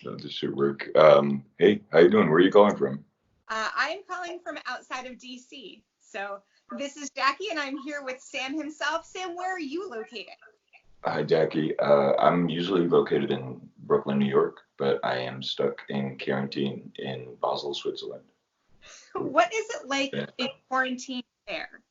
This should work. Hey, how you doing? Where are you calling from? I'm calling from outside of DC. So this is Jackie, and I'm here with Sam himself. Sam, where are you located? Hi, Jackie. I'm usually located in Brooklyn, New York, but I am stuck in quarantine in Basel, Switzerland. What is it like Yeah. in quarantine there?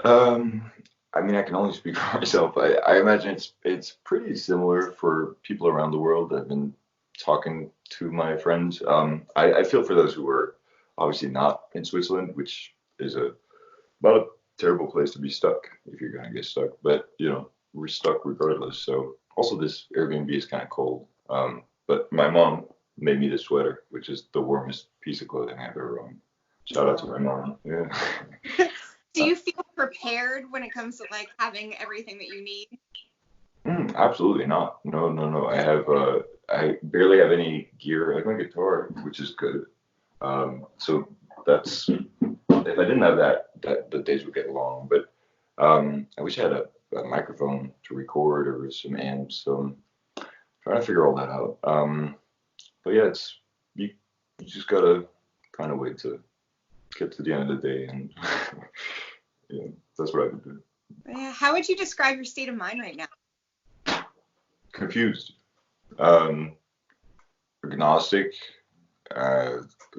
Um, I mean, I can only speak for myself. I imagine it's pretty similar for people around the world. I've been talking to my friends. I feel for those who are obviously not in Switzerland, which is about a terrible place to be stuck if you're gonna get stuck. But we're stuck regardless. So also this Airbnb is kind of cold. But my mom made me this sweater, which is the warmest piece of clothing I've ever owned. Shout out to my mom. Yeah. Do you feel prepared when it comes to like having everything that you need? Absolutely not. No. I barely have any gear. I have my guitar, which is good. So that's if I didn't have that the days would get long. But I wish I had a microphone to record or some amps. So I'm trying to figure all that out. But yeah, it's you just gotta kind of wait to get to the end of the day, and yeah, that's what I've been doing. How would you describe your state of mind right now? Confused, agnostic,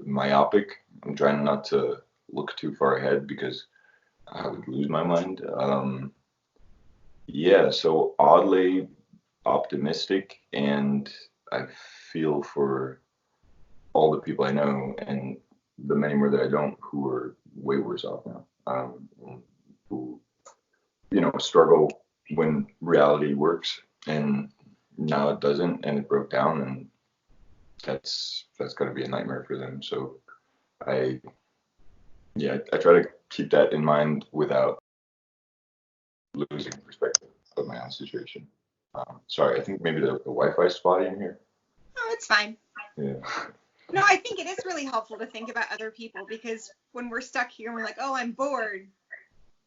myopic. I'm trying not to look too far ahead because I would lose my mind. Yeah, so oddly optimistic, and I feel for all the people I know and the many more that I don't who are way worse off now. Who struggle when reality works, and now it doesn't, and it broke down, and that's going to be a nightmare for them. So I try to keep that in mind without losing perspective of my own situation. Sorry, I think maybe the Wi-Fi spotty in here. Oh, it's fine. Yeah. No, I think it is really helpful to think about other people because when we're stuck here and we're like, oh, I'm bored,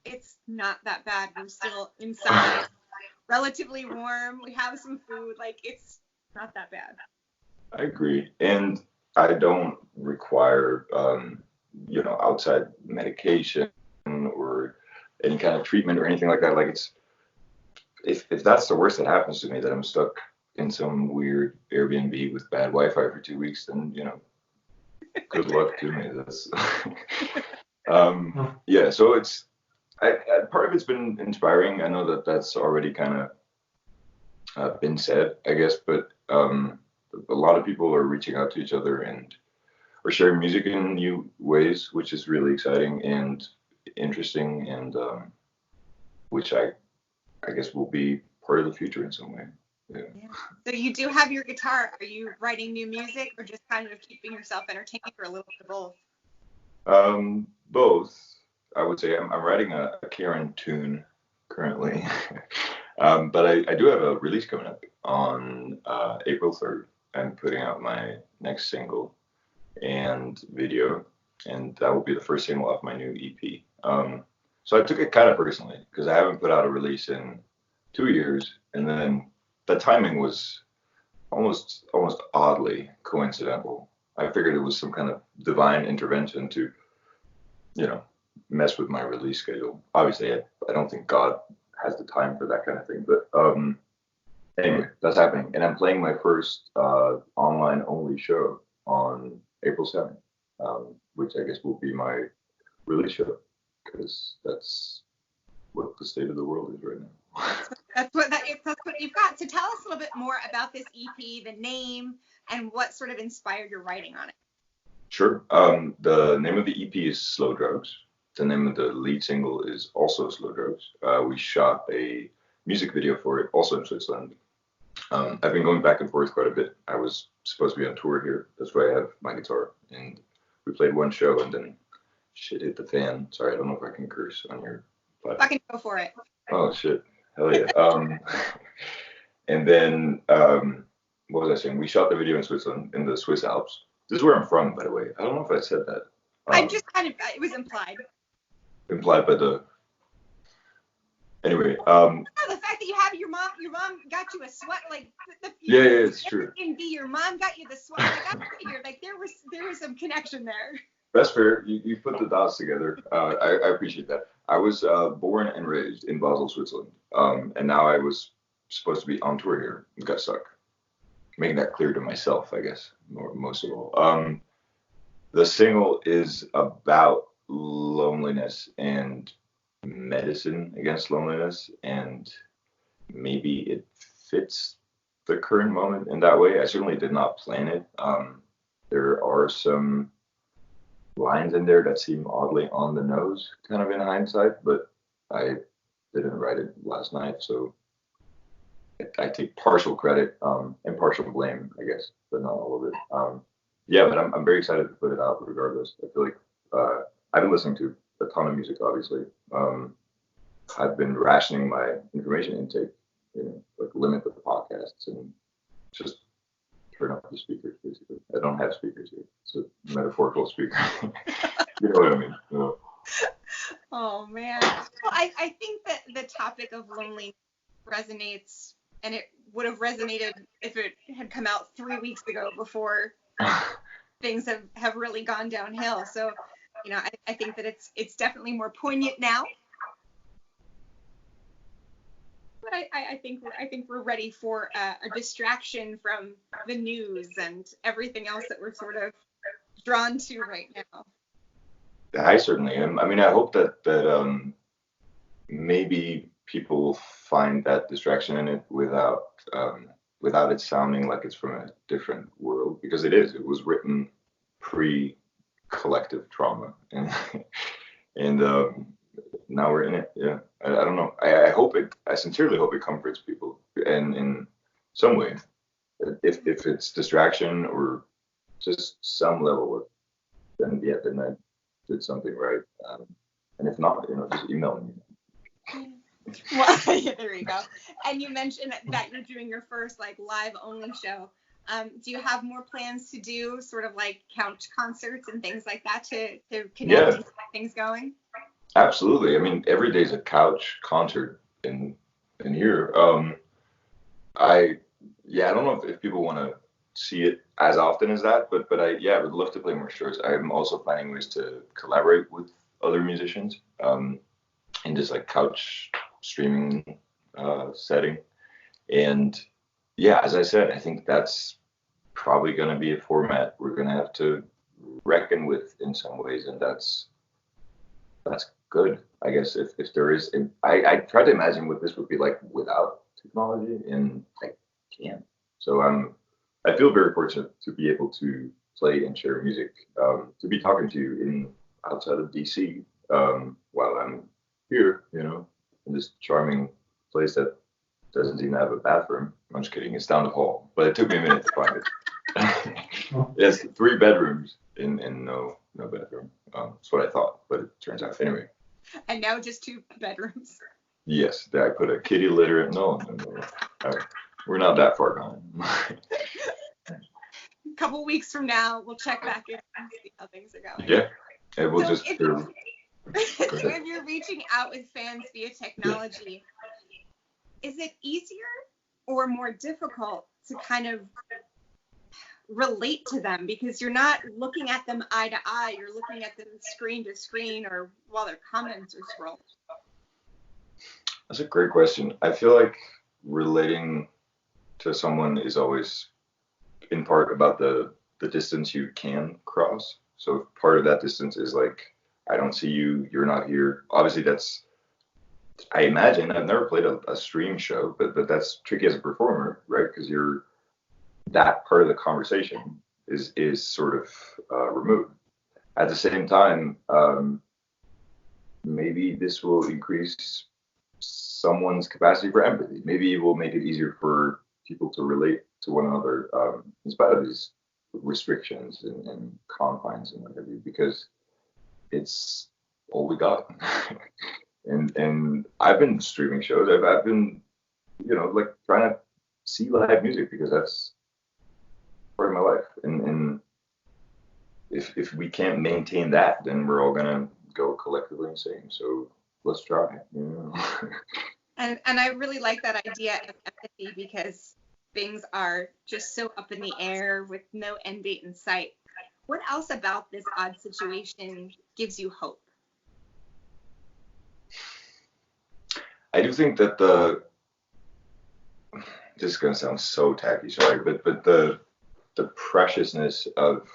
it's not that bad. We're still inside, relatively warm. We have some food. Like, it's not that bad. I agree. And I don't require, outside medication or any kind of treatment or anything like that. Like, if that's the worst that happens to me, that I'm stuck in some weird Airbnb with bad Wi-Fi for 2 weeks, then, good luck to me. That's, yeah, so it's, part of it's been inspiring. I know that that's already kind of been said, I guess, but a lot of people are reaching out to each other and are sharing music in new ways, which is really exciting and interesting, and which I guess will be part of the future in some way. Yeah. So you do have your guitar. Are you writing new music or just kind of keeping yourself entertained, or a little bit of both? Both. I would say I'm writing a Karen tune currently, but I do have a release coming up on April 3rd. I'm putting out my next single and video, and that will be the first single off my new EP. So I took it kind of personally because I haven't put out a release in 2 years, and then the timing was almost oddly coincidental. I figured it was some kind of divine intervention to, mess with my release schedule. Obviously, I don't think God has the time for that kind of thing, but anyway, that's happening, and I'm playing my first online only show on April 7th, which I guess will be my release show, because that's what the state of the world is right now. That's what you've got. So tell us a little bit more about this EP, the name, and what sort of inspired your writing on it. Sure. The name of the EP is Slow Drugs. The name of the lead single is also Slow Drugs. We shot a music video for it, also in Switzerland. I've been going back and forth quite a bit. I was supposed to be on tour here. That's why I have my guitar. And we played one show, and then shit hit the fan. Sorry, I don't know if I can curse on your platform. Fucking go for it. Oh, shit. Hell yeah. And then, what was I saying? We shot the video in Switzerland, in the Swiss Alps. This is where I'm from, by the way. I don't know if I said that. I just kind of, it was implied. Implied by the... Anyway. The fact that you have your mom got you a sweat, like Yeah, it's true. And B, your mom got you the sweat. Like I figured, like there was some connection there. That's fair. You put the dots together. I appreciate that. I was born and raised in Basel, Switzerland, and now I was supposed to be on tour here. Got stuck. Making that clear to myself, I guess, most of all. The single is about loneliness and medicine against loneliness, and maybe it fits the current moment in that way. I certainly did not plan it. There are some lines in there that seem oddly on the nose, kind of in hindsight, but I didn't write it last night, so I take partial credit and partial blame, I guess, but not all of it. Yeah, but I'm very excited to put it out regardless. I feel like I've been listening to a ton of music, obviously. I've been rationing my information intake, like limit the podcasts and just turn up the speakers, basically. I don't have speakers here. It's a metaphorical speaker. You know what I mean? So. Oh, man. Well, I think that the topic of loneliness resonates, and it would have resonated if it had come out 3 weeks ago before things have really gone downhill. So, I think that it's definitely more poignant now. But I think we're ready for a distraction from the news and everything else that we're sort of drawn to right now. I certainly am. I mean, I hope that maybe people will find that distraction in it without it sounding like it's from a different world, because it is. It was written pre-collective trauma, and now we're in it. Yeah, I don't know. I sincerely hope it comforts people, and in some way, if it's distraction or just some level of, then I did something right. And if not, just email me. Well, there you go. And you mentioned that you're doing your first live only show. Do you have more plans to do sort of like couch concerts and things like that to connect and get things going? Absolutely. I mean, every day's a couch concert in here. I don't know if people want to see it as often as that, but I would love to play more shows. I'm also planning ways to collaborate with other musicians in this couch streaming setting. And as I said, I think that's probably going to be a format we're going to have to reckon with in some ways, and that's good, I guess. If there is, I try to imagine what this would be like without technology, and I can't. So I feel very fortunate to be able to play and share music, to be talking to you outside of DC while I'm here, in this charming place that doesn't even have a bathroom. I'm just kidding. It's down the hall, but it took me a minute to find it. It's 3 bedrooms and no bathroom. That's what I thought, but it turns out anyway. And now just 2 bedrooms. Yes, I put a kitty litter in. No. We're not that far gone. A couple weeks from now, we'll check back in and see how things are going. Yeah, and we'll so just. If you're reaching out with fans via technology, is it easier or more difficult to kind of relate to them, because you're not looking at them eye to eye, you're looking at them screen to screen or while their comments are scrolled? That's a great question. I feel like relating to someone is always in part about the distance you can cross. So part of that distance is I don't see you, you're not here. Obviously I imagine, I've never played a stream show, but that's tricky as a performer, right? Because that part of the conversation is sort of removed. At the same time, maybe this will increase someone's capacity for empathy. Maybe it will make it easier for people to relate to one another in spite of these restrictions and confines and what have you, because it's all we got. and I've been streaming shows. I've been, trying to see live music because that's part of my life. And if we can't maintain that, then we're all gonna go collectively insane. So let's try. And I really like that idea of empathy because things are just so up in the air with no end date in sight. What else about this odd situation gives you hope? I do think that this is gonna sound so tacky, sorry, but the preciousness of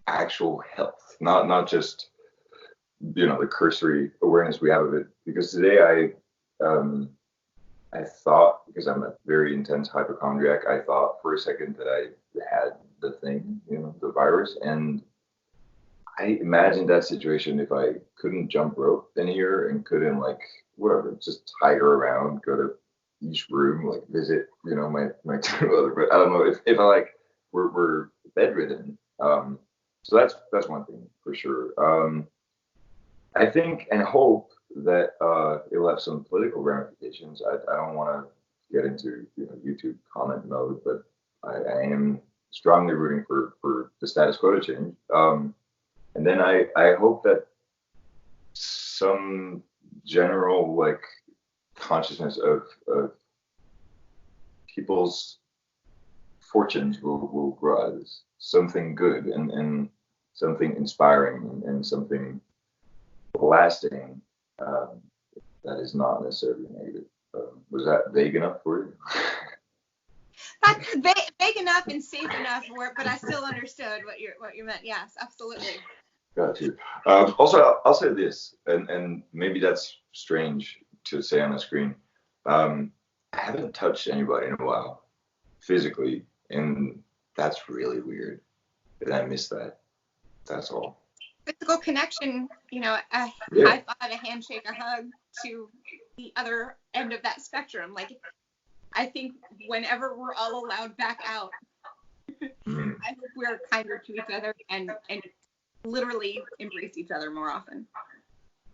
actual health, not just the cursory awareness we have of it. Because today I thought, because I'm a very intense hypochondriac, I thought for a second that I had the thing, the virus, and I imagined that situation if I couldn't jump rope in here and couldn't like whatever, just tiger around, go to each room, like visit, my two other, but I don't know if I like we're bedridden. So that's one thing for sure. I think and hope that it will have some political ramifications. I don't want to get into YouTube comment mode, but I am strongly rooting for the status quo to change. And then I hope that some general like consciousness of people's fortunes will rise. Something good and something inspiring and something lasting that is not necessarily negative. Was that vague enough for you? That's vague enough and safe enough for it, but I still understood what you meant. Yes, absolutely. Got you. Also, I'll say this, and maybe that's strange to say on the screen. I haven't touched anybody in a while, physically, and that's really weird. And I miss that. That's all. Physical connection, a high five, a handshake, a hug to the other end of that spectrum. Like, I think whenever we're all allowed back out, I hope we're kinder to each other and literally embrace each other more often.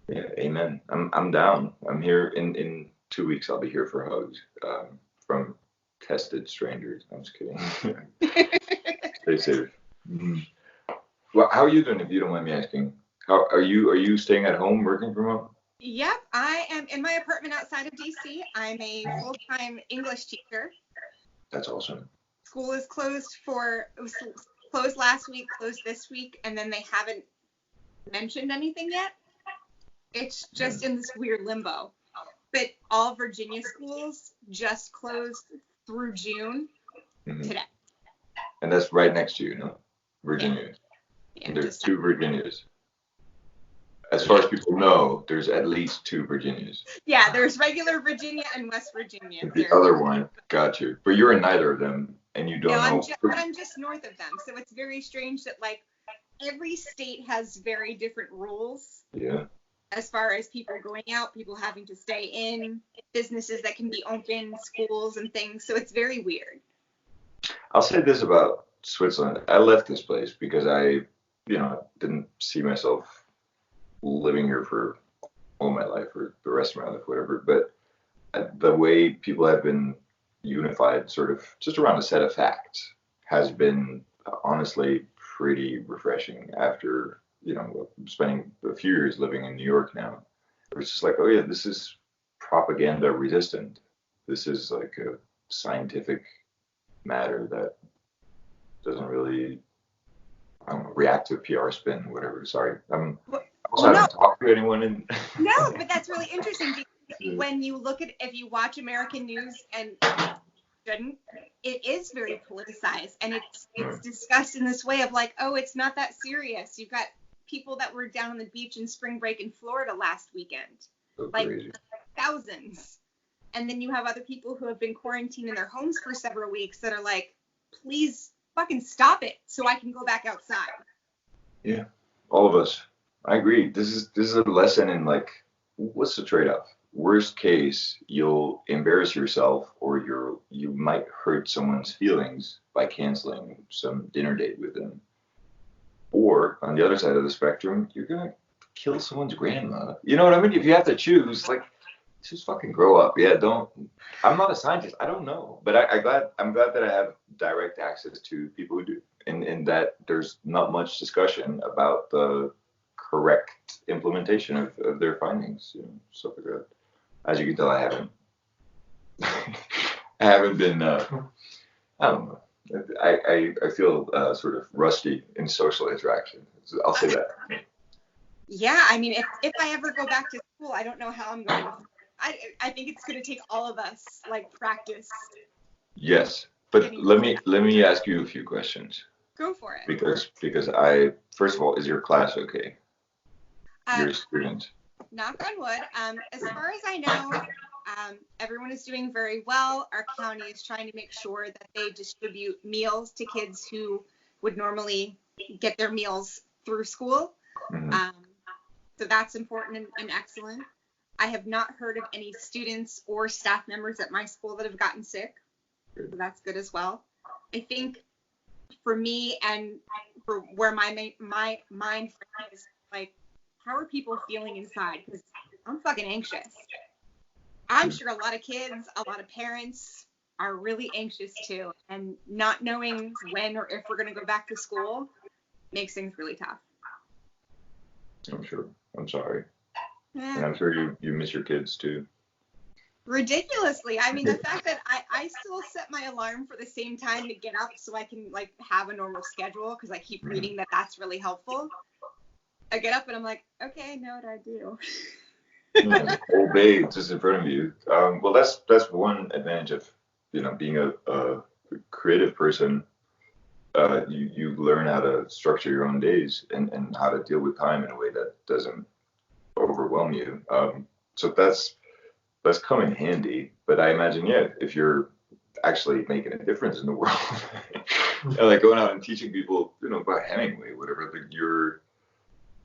Yeah, amen. I'm down. I'm here in 2 weeks. I'll be here for hugs from tested strangers. I'm just kidding. Stay safe. Mm-hmm. Well, how are you doing, if you don't mind me asking? How are you staying at home, working from home? Yep, I am in my apartment outside of DC. I'm a full-time English teacher. That's awesome. School is closed it was closed last week, closed this week, and then they haven't mentioned anything yet. It's just in this weird limbo. But all Virginia schools just closed through June today. And that's right next to you, no? Virginia. Yeah, there's two Virginias. As far as people know, there's at least two Virginias. Yeah, there's regular Virginia and West Virginia. The other one, got you. But you're in neither of them, and you don't know. I'm just north of them. So it's very strange that, like, every state has very different rules. Yeah. As far as people going out, people having to stay in, businesses that can be open, schools and things. So it's very weird. I'll say this about Switzerland. I left this place because I didn't see myself living here for all my life or the rest of my life, whatever. But the way people have been unified sort of just around a set of facts has been honestly pretty refreshing after, spending a few years living in New York now. It was just like, oh yeah, this is propaganda resistant. This is like a scientific matter that doesn't really react to a PR spin, whatever. Sorry. I haven't talked to anyone No, but that's really interesting because when you if you watch American news, and shouldn't, it is very politicized, and it's discussed in this way of like, oh, it's not that serious. You've got people that were down on the beach in spring break in Florida last weekend, so like crazy. Thousands. And then you have other people who have been quarantined in their homes for several weeks that are like, please fucking stop it so I can go back outside. Yeah, all of us. I agree. This is a lesson in like, what's the trade-off? Worst case, you'll embarrass yourself, or you might hurt someone's feelings by canceling some dinner date with them. Or on the other side of the spectrum, you're gonna kill someone's grandma. You know what I mean? If you have to choose, like, just fucking grow up. Yeah, don't. I'm not a scientist. I don't know, but I'm glad that I have direct access to people who do, and that there's not much discussion about the correct implementation of their findings, stuff like that. As you can tell, I haven't. I haven't been. I don't know. I feel sort of rusty in social interaction. So I'll say that. Yeah, I mean, if I ever go back to school, I don't know how I'm going to. I think it's going to take all of us like practice. Yes, but Getting let me ask you a few questions Go for it. because I first of all, is your class okay? Uh, Your students? Knock on wood. As far as I know, everyone is doing very well. Our county is trying to make sure that they distribute meals to kids who would normally get their meals through school. Mhm. So that's important and excellent. I have not heard of any students or staff members at my school that have gotten sick. So that's good as well. I think for me and for where my mind frame is, like, how are people feeling inside? Because I'm fucking anxious. I'm sure a lot of kids, a lot of parents are really anxious too. And not knowing when or if we're going to go back to school makes things really tough. I'm sure. I'm sorry. Yeah. And I'm sure you miss your kids too. Ridiculously. I mean, the fact that I still set my alarm for the same time to get up so I can like have a normal schedule, because I keep reading that that's really helpful. I get up and I'm like, okay, know what I do. Obey just in front of you. Well, that's one advantage of being a creative person. You learn how to structure your own days and how to deal with time in a way that doesn't overwhelm you. So that's come in handy. But I imagine, yeah, if you're actually making a difference in the world, like going out and teaching people, about Hemingway, whatever,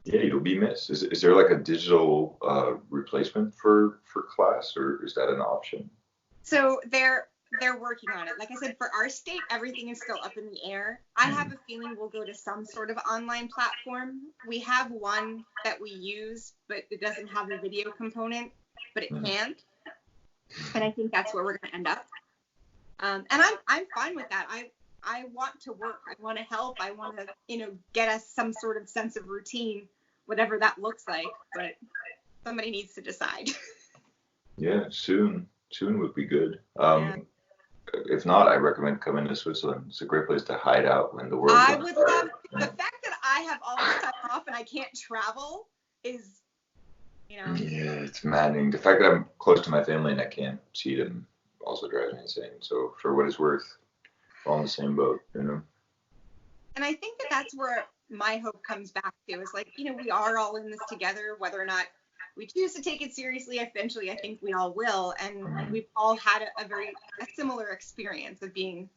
you'll be missed. Is there like a digital replacement for class, or is that an option? So they're working on it. Like I said, for our state, everything is still up in the air. I have a feeling we'll go to some sort of online platform. We have one that we use, but it doesn't have a video component, but it can. And I think that's where we're going to end up. And I'm fine with that. I want to work. I want to help. I want to, get us some sort of sense of routine, whatever that looks like. But somebody needs to decide. Yeah, soon would be good. Yeah. If not, I recommend coming to Switzerland. It's a great place to hide out when the world. I would love the fact that I have all this time off and I can't travel is, Yeah, it's maddening. The fact that I'm close to my family and I can't see them also drives me insane. So for what it's worth, we're all in the same boat, And I think that that's where my hope comes back to is like, we are all in this together, whether or not we choose to take it seriously. Eventually, I think we all will. And we've all had a similar experience of being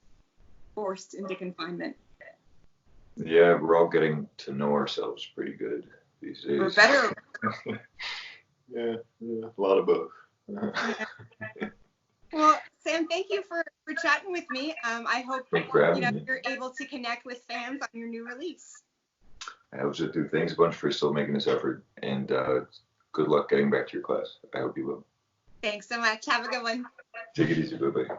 forced into confinement. Yeah, we're all getting to know ourselves pretty good these days. Or better. Yeah, a lot of both. Well, Sam, thank you for chatting with me. I hope you're able to connect with fans on your new release. I hope so too. Thanks a bunch for still making this effort, and good luck getting back to your class. I hope you will. Thanks so much. Have a good one. Take it easy. Bye-bye.